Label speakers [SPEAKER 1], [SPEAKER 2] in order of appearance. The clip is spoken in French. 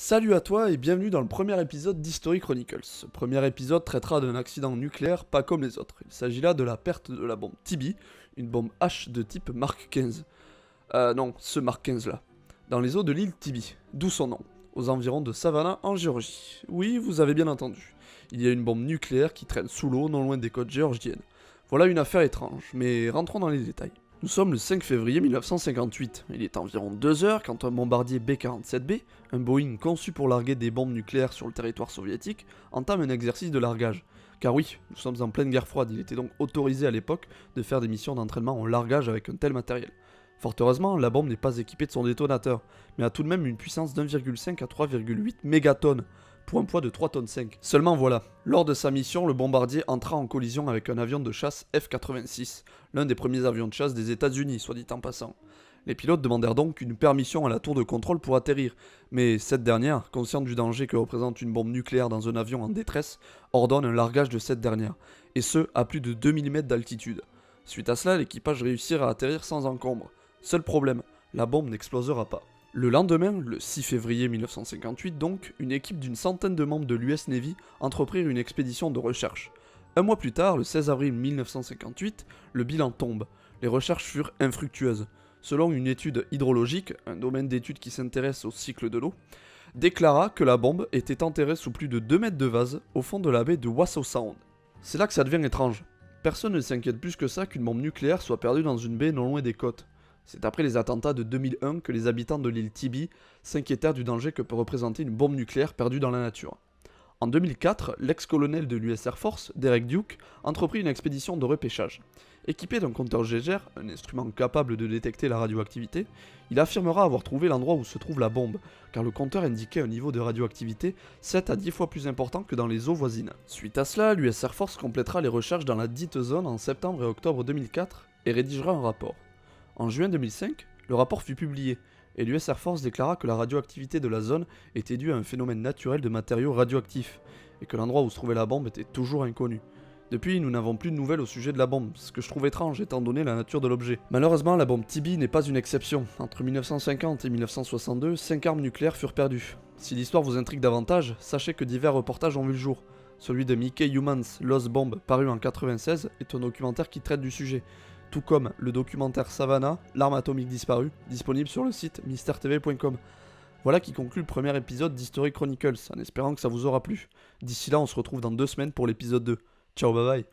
[SPEAKER 1] Salut à toi et bienvenue dans le premier épisode d'History Chronicles. Ce premier épisode traitera d'un accident nucléaire pas comme les autres. Il s'agit là de la perte de la bombe TB, une bombe H de type Mark 15. Non, ce Mark 15 là. Dans les eaux de l'île TB, d'où son nom, aux environs de Savannah en Géorgie. Oui, vous avez bien entendu. Il y a une bombe nucléaire qui traîne sous l'eau non loin des côtes géorgiennes. Voilà une affaire étrange, mais rentrons dans les détails. Nous sommes le 5 février 1958. Il est environ 2 heures quand un bombardier B-47B, un Boeing conçu pour larguer des bombes nucléaires sur le territoire soviétique, entame un exercice de largage. Car oui, nous sommes en pleine guerre froide, il était donc autorisé à l'époque de faire des missions d'entraînement en largage avec un tel matériel. Fort heureusement, la bombe n'est pas équipée de son détonateur, mais a tout de même une puissance d'1,5 à 3,8 mégatonnes, pour un poids de 3 tonnes 5. Seulement voilà, lors de sa mission, le bombardier entra en collision avec un avion de chasse F-86, l'un des premiers avions de chasse des États-Unis, soit dit en passant. Les pilotes demandèrent donc une permission à la tour de contrôle pour atterrir, mais cette dernière, consciente du danger que représente une bombe nucléaire dans un avion en détresse, ordonne un largage de cette dernière, et ce, à plus de 2000 mètres d'altitude. Suite à cela, l'équipage réussira à atterrir sans encombre. Seul problème, la bombe n'explosera pas. Le lendemain, le 6 février 1958 donc, une équipe d'une centaine de membres de l'US Navy entreprirent une expédition de recherche. Un mois plus tard, le 16 avril 1958, le bilan tombe. Les recherches furent infructueuses. Selon une étude hydrologique, un domaine d'études qui s'intéresse au cycle de l'eau, déclara que la bombe était enterrée sous plus de 2 mètres de vase au fond de la baie de Wassaw Sound. C'est là que ça devient étrange. Personne ne s'inquiète plus que ça qu'une bombe nucléaire soit perdue dans une baie non loin des côtes. C'est après les attentats de 2001 que les habitants de l'île Tibby s'inquiétèrent du danger que peut représenter une bombe nucléaire perdue dans la nature. En 2004, l'ex-colonel de l'US Air Force, Derek Duke, entreprit une expédition de repêchage. Équipé d'un compteur Geiger, un instrument capable de détecter la radioactivité, il affirmera avoir trouvé l'endroit où se trouve la bombe, car le compteur indiquait un niveau de radioactivité 7 à 10 fois plus important que dans les eaux voisines. Suite à cela, l'US Air Force complétera les recherches dans la dite zone en septembre et octobre 2004 et rédigera un rapport. En juin 2005, le rapport fut publié, et l'US Air Force déclara que la radioactivité de la zone était due à un phénomène naturel de matériaux radioactifs, et que l'endroit où se trouvait la bombe était toujours inconnu. Depuis, nous n'avons plus de nouvelles au sujet de la bombe, ce que je trouve étrange étant donné la nature de l'objet. Malheureusement, la bombe TB n'est pas une exception. Entre 1950 et 1962, 5 armes nucléaires furent perdues. Si l'histoire vous intrigue davantage, sachez que divers reportages ont vu le jour. Celui de Mickey Humans, Lost Bomb, paru en 1996, est un documentaire qui traite du sujet, tout comme le documentaire Savannah, l'arme atomique disparue, disponible sur le site mystertv.com. Voilà qui conclut le premier épisode d'History Chronicles, en espérant que ça vous aura plu. D'ici là, on se retrouve dans 2 semaines pour l'épisode 2. Ciao, bye bye.